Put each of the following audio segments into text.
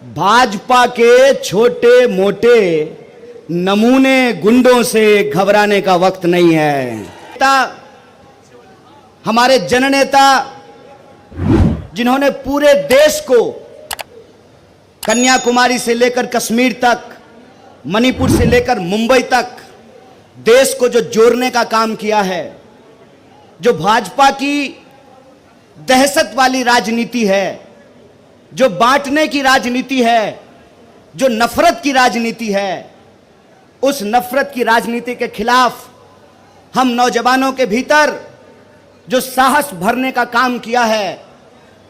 भाजपा के छोटे मोटे नमूने गुंडों से घबराने का वक्त नहीं है। हमारे जननेता जिन्होंने पूरे देश को कन्याकुमारी से लेकर कश्मीर तक, मणिपुर से लेकर मुंबई तक देश को जो जोड़ने का काम किया है, जो भाजपा की दहशत वाली राजनीति है, जो बांटने की राजनीति है, जो नफरत की राजनीति है, उस नफरत की राजनीति के खिलाफ हम नौजवानों के भीतर जो साहस भरने का काम किया है,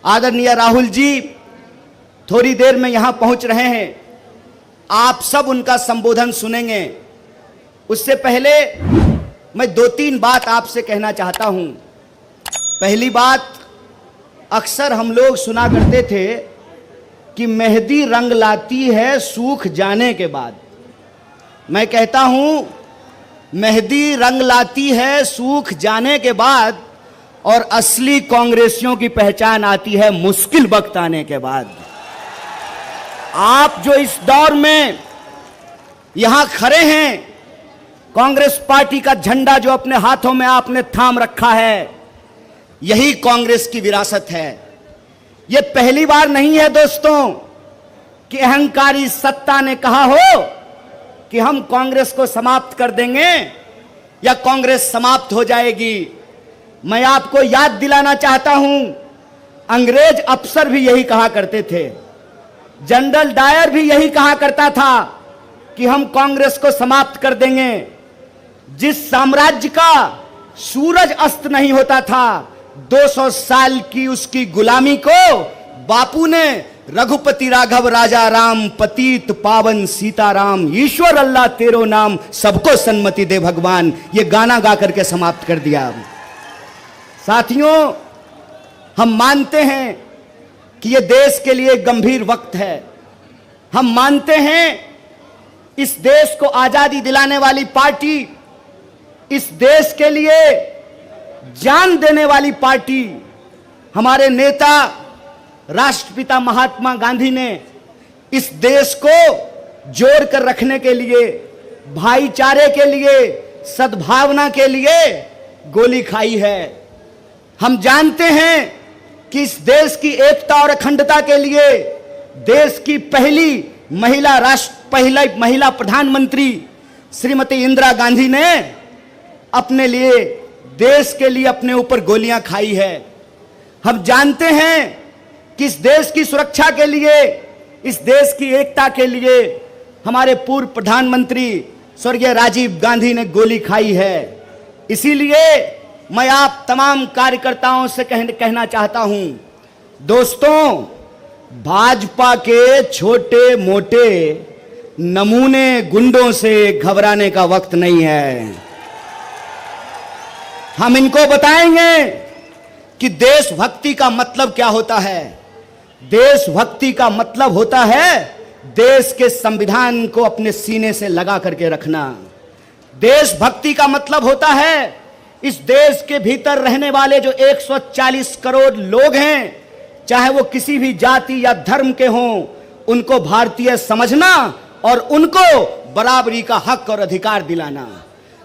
आदरणीय राहुल जी थोड़ी देर में यहां पहुंच रहे हैं, आप सब उनका संबोधन सुनेंगे। उससे पहले मैं दो तीन बात आपसे कहना चाहता हूं। पहली बात, अक्सर हम लोग सुना करते थे कि मेहंदी रंग लाती है सूख जाने के बाद। मैं कहता हूं, मेहंदी रंग लाती है सूख जाने के बाद, और असली कांग्रेसियों की पहचान आती है मुश्किल वक्त आने के बाद। आप जो इस दौर में यहां खड़े हैं, कांग्रेस पार्टी का झंडा जो अपने हाथों में आपने थाम रखा है, यही कांग्रेस की विरासत है। यह पहली बार नहीं है दोस्तों कि अहंकारी सत्ता ने कहा हो कि हम कांग्रेस को समाप्त कर देंगे या कांग्रेस समाप्त हो जाएगी। मैं आपको याद दिलाना चाहता हूं, अंग्रेज अफसर भी यही कहा करते थे, जनरल डायर भी यही कहा करता था कि हम कांग्रेस को समाप्त कर देंगे। जिस साम्राज्य का सूरज अस्त नहीं होता था, 200 साल की उसकी गुलामी को बापू ने रघुपति राघव राजा राम, पतित पावन सीताराम, ईश्वर अल्लाह तेरो नाम, सबको सन्मति दे भगवान, ये गाना गा करके समाप्त कर दिया। साथियों, हम मानते हैं कि यह देश के लिए गंभीर वक्त है। हम मानते हैं इस देश को आजादी दिलाने वाली पार्टी, इस देश के लिए जान देने वाली पार्टी, हमारे नेता राष्ट्रपिता महात्मा गांधी ने इस देश को जोड़ कर रखने के लिए, भाईचारे के लिए, सद्भावना के लिए गोली खाई है। हम जानते हैं कि इस देश की एकता और अखंडता के लिए देश की पहली महिला प्रधानमंत्री श्रीमती इंदिरा गांधी ने अपने लिए, देश के लिए अपने ऊपर गोलियां खाई है। हम जानते हैं कि इस देश की सुरक्षा के लिए, इस देश की एकता के लिए हमारे पूर्व प्रधानमंत्री स्वर्गीय राजीव गांधी ने गोली खाई है। इसीलिए मैं आप तमाम कार्यकर्ताओं से कहना चाहता हूं, दोस्तों, भाजपा के छोटे मोटे नमूने गुंडों से घबराने का वक्त नहीं है। हम इनको बताएंगे कि देशभक्ति का मतलब क्या होता है। देशभक्ति का मतलब होता है देश के संविधान को अपने सीने से लगा करके रखना। देशभक्ति का मतलब होता है इस देश के भीतर रहने वाले जो 140 करोड़ लोग हैं, चाहे वो किसी भी जाति या धर्म के हों, उनको भारतीय समझना और उनको बराबरी का हक और अधिकार दिलाना।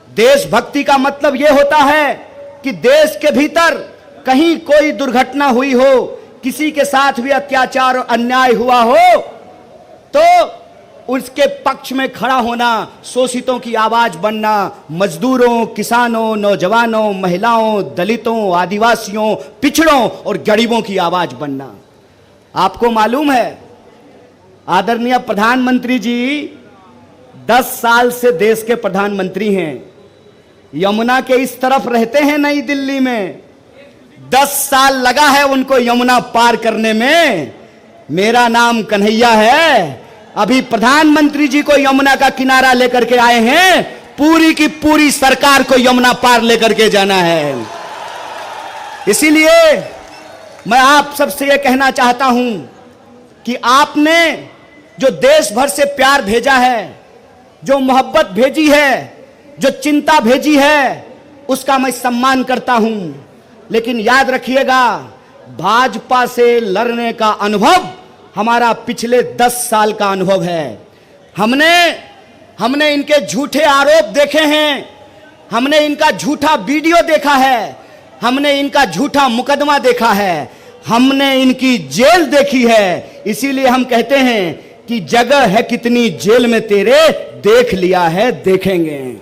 देशभक्ति का मतलब यह होता है कि देश के भीतर कहीं कोई दुर्घटना हुई हो, किसी के साथ भी अत्याचार और अन्याय हुआ हो, तो उसके पक्ष में खड़ा होना, शोषितों की आवाज बनना, मजदूरों, किसानों, नौजवानों, महिलाओं, दलितों, आदिवासियों, पिछड़ों और गरीबों की आवाज बनना। आपको मालूम है, आदरणीय प्रधानमंत्री जी 10 साल से देश के प्रधानमंत्री हैं। यमुना के इस तरफ रहते हैं नई दिल्ली में। 10 साल लगा है उनको यमुना पार करने में। मेरा नाम कन्हैया है। अभी प्रधानमंत्री जी को यमुना का किनारा लेकर के आए हैं, पूरी की पूरी सरकार को यमुना पार लेकर के जाना है। इसीलिए मैं आप सबसे यह कहना चाहता हूं कि आपने जो देश भर से प्यार भेजा है, जो मोहब्बत भेजी है, जो चिंता भेजी है, उसका मैं सम्मान करता हूं। लेकिन याद रखिएगा, भाजपा से लड़ने का अनुभव हमारा पिछले 10 साल का अनुभव है। हमने इनके झूठे आरोप देखे हैं, हमने इनका झूठा वीडियो देखा है, हमने इनका झूठा मुकदमा देखा है, हमने इनकी जेल देखी है। इसीलिए हम कहते हैं कि जगह है कितनी जेल में तेरे, देख लिया है देखेंगे।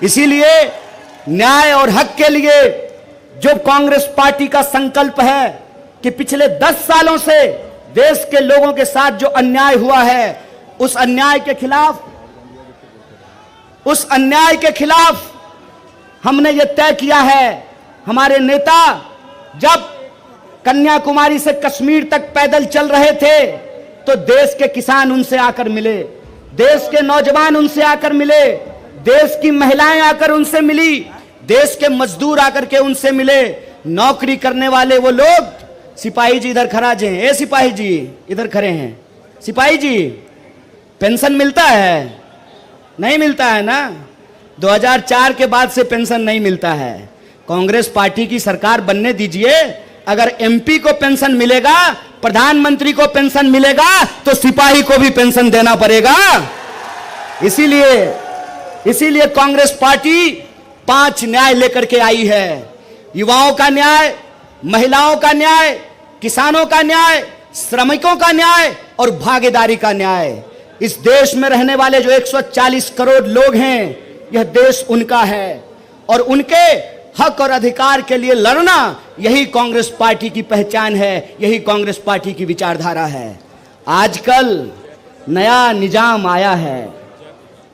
इसीलिए न्याय और हक के लिए जो कांग्रेस पार्टी का संकल्प है कि पिछले 10 सालों से देश के लोगों के साथ जो अन्याय हुआ है, उस अन्याय के खिलाफ हमने ये तय किया है। हमारे नेता जब कन्याकुमारी से कश्मीर तक पैदल चल रहे थे तो देश के किसान उनसे आकर मिले, देश के नौजवान उनसे आकर मिले, देश की महिलाएं आकर उनसे मिली, देश के मजदूर आकर के उनसे मिले, नौकरी करने वाले वो लोग। सिपाही जी इधर खड़ा हैं, सिपाही जी इधर खड़े हैं। सिपाही जी, पेंशन मिलता है? नहीं मिलता है ना? 2004 के बाद से पेंशन नहीं मिलता है। कांग्रेस पार्टी की सरकार बनने दीजिए, अगर एमपी को पेंशन मिलेगा, प्रधानमंत्री को पेंशन मिलेगा, तो सिपाही को भी पेंशन देना पड़ेगा। इसीलिए कांग्रेस पार्टी 5 न्याय लेकर के आई है। युवाओं का न्याय, महिलाओं का न्याय, किसानों का न्याय, श्रमिकों का न्याय और भागीदारी का न्याय। इस देश में रहने वाले जो 140 करोड़ लोग हैं, यह देश उनका है और उनके हक और अधिकार के लिए लड़ना, यही कांग्रेस पार्टी की पहचान है, यही कांग्रेस पार्टी की विचारधारा है। आजकल नया निजाम आया है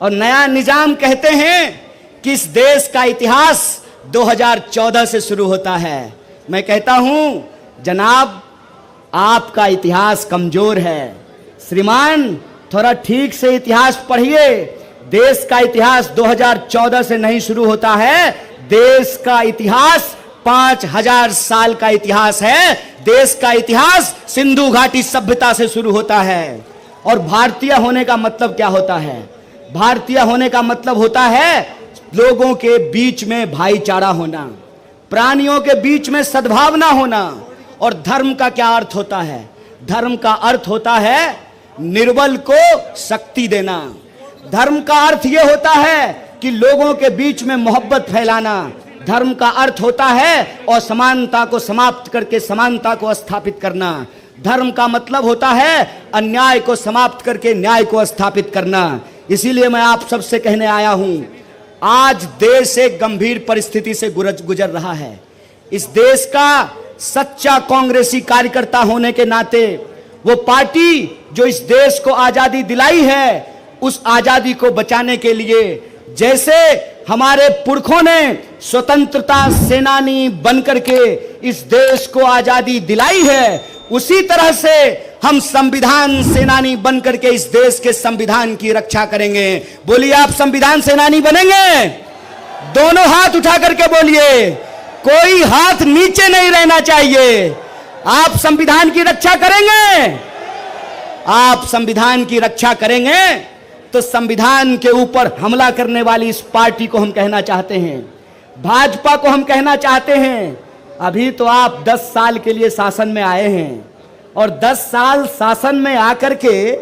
और नया निजाम कहते हैं कि इस देश का इतिहास 2014 से शुरू होता है। मैं कहता हूं जनाब, आपका इतिहास कमजोर है। श्रीमान, थोड़ा ठीक से इतिहास पढ़िए। देश का इतिहास 2014 से नहीं शुरू होता है। देश का इतिहास 5000 साल का इतिहास है। देश का इतिहास सिंधु घाटी सभ्यता से शुरू होता है। और भारतीय होने का मतलब क्या होता है? भारतीय होने का मतलब होता है लोगों के बीच में भाईचारा होना, प्राणियों के बीच में सद्भावना होना। और धर्म का क्या अर्थ होता है? धर्म का अर्थ होता है निर्बल को शक्ति देना। धर्म का अर्थ यह होता है कि लोगों के बीच में मोहब्बत फैलाना। धर्म का अर्थ होता है असमानता को समाप्त करके समानता को स्थापित करना। धर्म का मतलब होता है अन्याय को समाप्त करके न्याय को स्थापित करना। इसीलिए मैं आप सबसे कहने आया हूं, आज देश एक गंभीर परिस्थिति से गुजर रहा है। इस देश का सच्चा कांग्रेसी कार्यकर्ता होने के नाते, वो पार्टी जो इस देश को आजादी दिलाई है, उस आजादी को बचाने के लिए जैसे हमारे पुरखों ने स्वतंत्रता सेनानी बनकर के इस देश को आजादी दिलाई है, उसी तरह से हम संविधान सेनानी बनकर के इस देश के संविधान की रक्षा करेंगे। बोलिए, आप संविधान सेनानी बनेंगे? दोनों हाथ उठा करके बोलिए, कोई हाथ नीचे नहीं रहना चाहिए। आप संविधान की रक्षा करेंगे? आप संविधान की रक्षा करेंगे तो संविधान के ऊपर हमला करने वाली इस पार्टी को हम कहना चाहते हैं, भाजपा को हम कहना चाहते हैं, अभी तो आप 10 साल के लिए शासन में आए हैं और 10 साल शासन में आकर के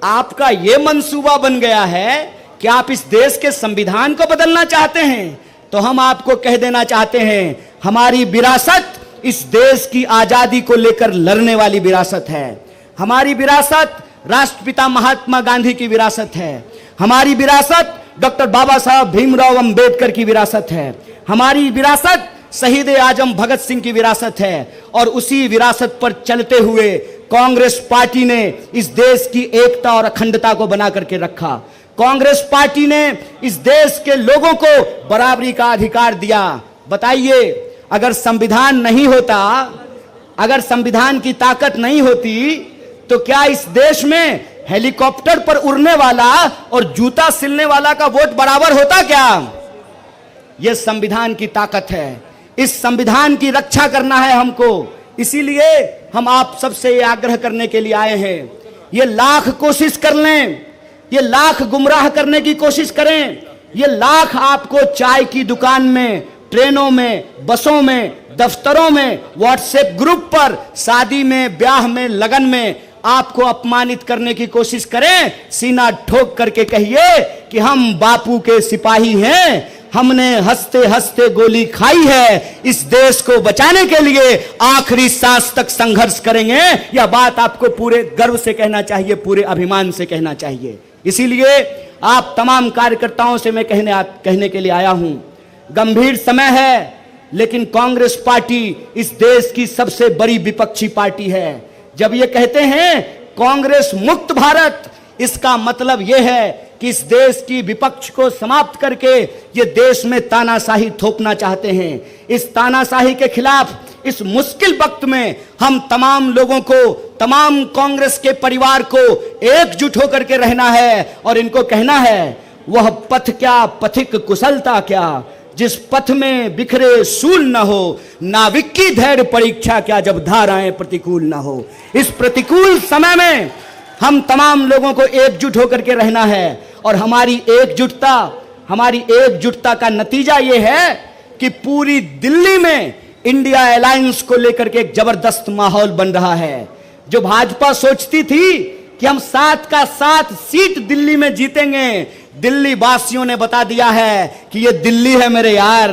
आपका यह मंसूबा बन गया है कि आप इस देश के संविधान को बदलना चाहते हैं। तो हम आपको कह देना चाहते हैं, हमारी विरासत इस देश की आजादी को लेकर लड़ने वाली विरासत है। हमारी विरासत राष्ट्रपिता महात्मा गांधी की विरासत है। हमारी विरासत डॉक्टर बाबा साहब भीमराव अंबेडकर की विरासत है। हमारी विरासत शहीद आजम भगत सिंह की विरासत है। और उसी विरासत पर चलते हुए कांग्रेस पार्टी ने इस देश की एकता और अखंडता को बना करके रखा। कांग्रेस पार्टी ने इस देश के लोगों को बराबरी का अधिकार दिया। बताइए, अगर संविधान नहीं होता, अगर संविधान की ताकत नहीं होती, तो क्या इस देश में हेलीकॉप्टर पर उड़ने वाला और जूता सिलने वाला का वोट बराबर होता क्या? यह संविधान की ताकत है। इस संविधान की रक्षा करना है हमको। इसीलिए हम आप सबसे ये आग्रह करने के लिए आए हैं, ये लाख कोशिश कर लें, ये लाख गुमराह करने की कोशिश करें, ये लाख आपको चाय की दुकान में, ट्रेनों में, बसों में, दफ्तरों में, व्हाट्सएप ग्रुप पर, शादी में, ब्याह में, लगन में आपको अपमानित करने की कोशिश करें, सीना ठोक करके कहिए कि हम बापू के सिपाही हैं, हमने हंसते हंसते गोली खाई है, इस देश को बचाने के लिए आखिरी सांस तक संघर्ष करेंगे। यह बात आपको पूरे गर्व से कहना चाहिए, पूरे अभिमान से कहना चाहिए। इसीलिए आप तमाम कार्यकर्ताओं से मैं कहने के लिए आया हूं, गंभीर समय है, लेकिन कांग्रेस पार्टी इस देश की सबसे बड़ी विपक्षी पार्टी है। जब ये कहते हैं कांग्रेस मुक्त भारत, इसका मतलब यह है कि इस देश की विपक्ष को समाप्त करके ये देश में तानाशाही थोपना चाहते हैं। इस तानाशाही के खिलाफ इस मुश्किल वक्त में हम तमाम लोगों को, तमाम कांग्रेस के परिवार को एकजुट होकर के रहना है और इनको कहना है, वह पथ क्या पथिक कुशलता क्या, जिस पथ में बिखरे सूल न हो, नाविक की धैर्य परीक्षा क्या, जब धाराएं प्रतिकूल न हो। इस प्रतिकूल समय में हम तमाम लोगों को एकजुट होकर के रहना है और हमारी एकजुटता का नतीजा यह है कि पूरी दिल्ली में इंडिया अलायंस को लेकर के एक जबरदस्त माहौल बन रहा है। जो भाजपा सोचती थी कि हम 7 का 7 सीट दिल्ली में जीतेंगे, दिल्ली वासियों ने बता दिया है कि ये दिल्ली है मेरे यार,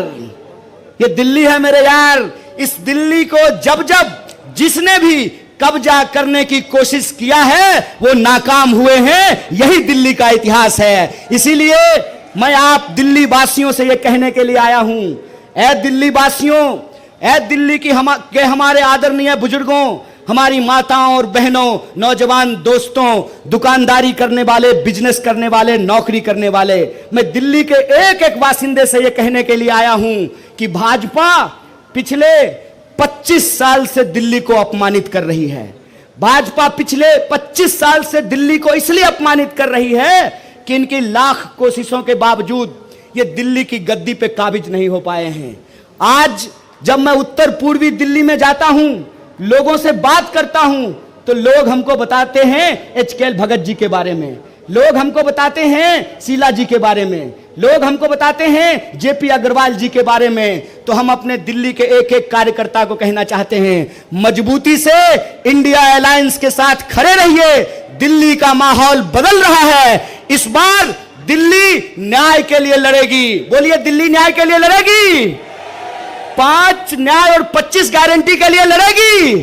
ये दिल्ली है मेरे यार। इस दिल्ली को जब जब जिसने भी कब्जा करने की कोशिश किया है वो नाकाम हुए हैं, यही दिल्ली का इतिहास है। इसीलिए मैं आप दिल्ली वासियों से ये कहने के लिए आया हूं, ऐ दिल्ली वासियों, ऐ दिल्ली की हमारे आदरणीय बुजुर्गों, हमारी माताओं और बहनों, नौजवान दोस्तों, दुकानदारी करने वाले, बिजनेस करने वाले, नौकरी करने वाले, मैं दिल्ली के एक एक बासिंदे से यह कहने के लिए आया हूं कि भाजपा पिछले 25 साल से दिल्ली को अपमानित कर रही है। भाजपा पिछले 25 साल से दिल्ली को इसलिए अपमानित कर रही है कि इनकी लाख कोशिशों के बावजूद ये दिल्ली की गद्दी पे काबिज नहीं हो पाए हैं। आज जब मैं उत्तर पूर्वी दिल्ली में जाता हूं, लोगों से बात करता हूं, तो लोग हमको बताते हैं एचकेएल भगत जी के बारे में, लोग हमको बताते हैं शीला जी के बारे में, लोग हमको बताते हैं जेपी अग्रवाल जी के बारे में। तो हम अपने दिल्ली के एक एक कार्यकर्ता को कहना चाहते हैं, मजबूती से इंडिया अलायंस के साथ खड़े रहिए। दिल्ली का माहौल बदल रहा है, इस बार दिल्ली न्याय के लिए लड़ेगी। बोलिए, दिल्ली न्याय के लिए लड़ेगी, 5 न्याय और 25 गारंटी के लिए लड़ेगी।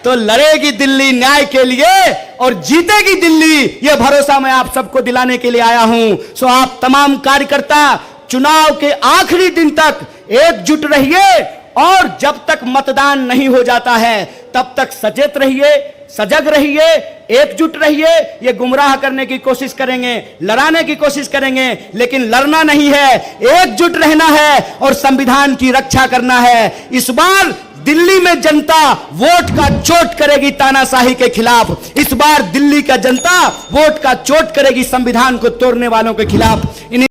तो लड़ेगी दिल्ली न्याय के लिए और जीतेगी दिल्ली, यह भरोसा मैं आप सबको दिलाने के लिए आया हूं। सो आप तमाम कार्यकर्ता चुनाव के आखिरी दिन तक एकजुट रहिए और जब तक मतदान नहीं हो जाता है तब तक सचेत रहिए, सजग रहिए, एकजुट रहिए। ये गुमराह करने की कोशिश करेंगे, लड़ाने की कोशिश करेंगे, लेकिन लड़ना नहीं है, एकजुट रहना है और संविधान की रक्षा करना है। इस बार दिल्ली में जनता वोट का चोट करेगी तानाशाही के खिलाफ। इस बार दिल्ली का जनता वोट का चोट करेगी संविधान को तोड़ने वालों के खिलाफ।